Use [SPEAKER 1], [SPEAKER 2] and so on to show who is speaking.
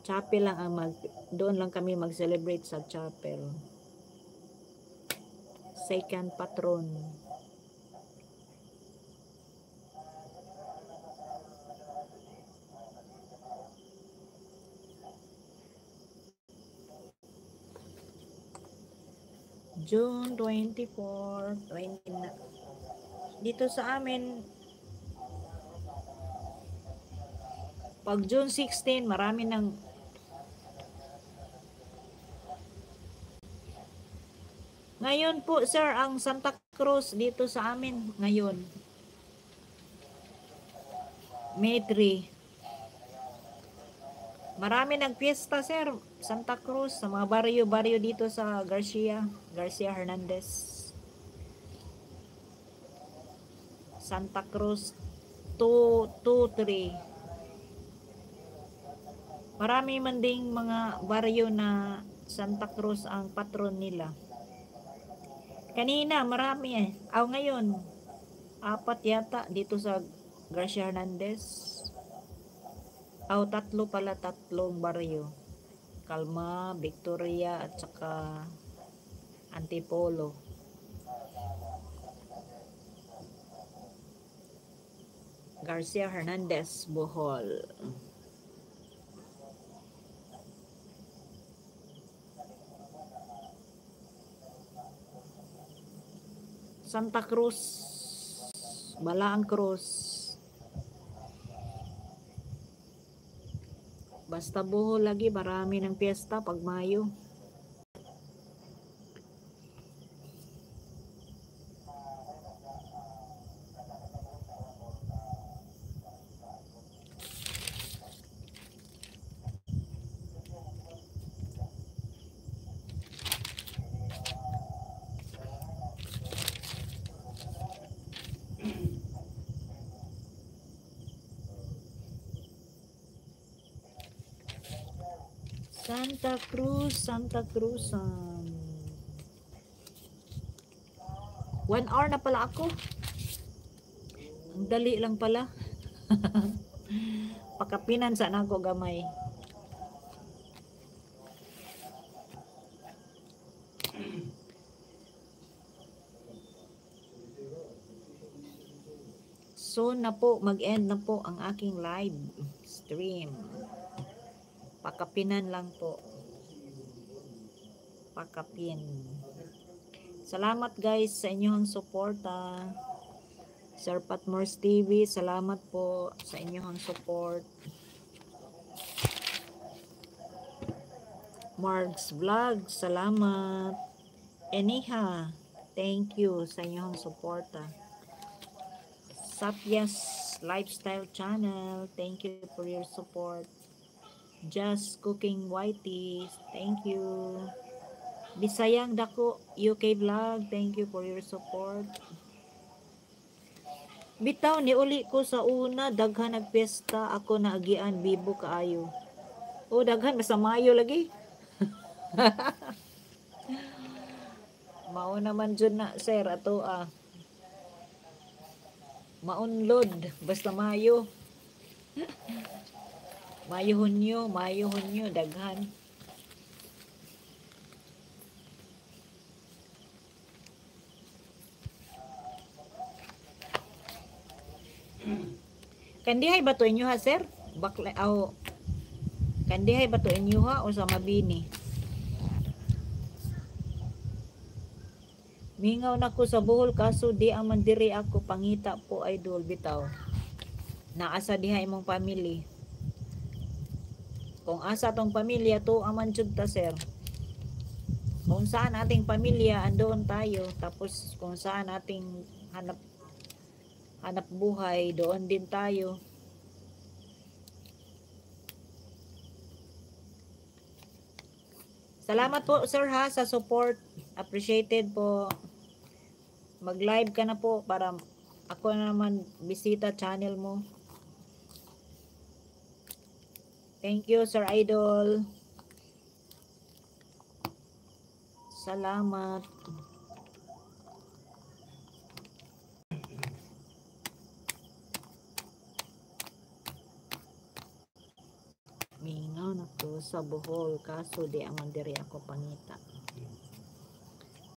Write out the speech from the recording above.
[SPEAKER 1] Chapel lang ang doon lang kami mag-celebrate sa chapel. Second patron. June 24, 20 na. Dito sa amin, pag June 16, marami ng ngayon po, sir, ang Santa Cruz dito sa amin ngayon. May 3. Marami nagpiesta, sir. Santa Cruz, sa mga baryo-baryo dito sa Garcia Hernandez. Santa Cruz 223. Marami man ding mga baryo na Santa Cruz ang patron nila. Kanina, marami eh. Ngayon, 4 yata dito sa Garcia Hernandez. 3 pala, 3 baryo. Calma, Victoria, at saka Antipolo. Garcia Hernandez, Bohol. Santa Cruz, Balaang Cruz. Basta Bohol lagi, marami ng piyesta pag Mayo. Santa Cruz, Santa Cruz. 1 hour na pala ako. Ang dali lang pala. Pakapinan sa nako gamay. Soon na po, mag-end na po ang aking live stream. Pakapinan lang po. Pakapin. Salamat guys sa inyong suporta. Sir Patmores TV, salamat po sa inyong support. Margs Vlog, salamat. Eniha, thank you sa inyong suporta. Sapias Lifestyle Channel, thank you for your support. Just Cooking Whitey, thank you. Bisayang Dako UK Vlog, thank you for your support. Bitaw ni uli ko sa una, daghan nagpesta, ako naagian bibo kaayo. Daghan basta Mayo lagi. Mao naman jud na sir ato maunlod basta Mayo. Mayo Hunyo daghan. Kandihay ba to inyo ha sir? Bakla kandihay ba to inyo ha o sa Mabini? Mingaw na ko sa Bohol kaso di aman diri ako pangita po idol bitaw. Naasa diha imong family. Kung asa tong pamilya to aman jud ta sir. Kung saan ating pamilya andoon tayo, tapos kung saan ating hanap buhay doon din tayo. Salamat po sir ha sa support, appreciated po. Mag-live ka na po para ako na naman bisita channel mo. Thank you, Sir Idol. Salamat. Mingaw na to sa Bohol kaso di aman diri ako pangita.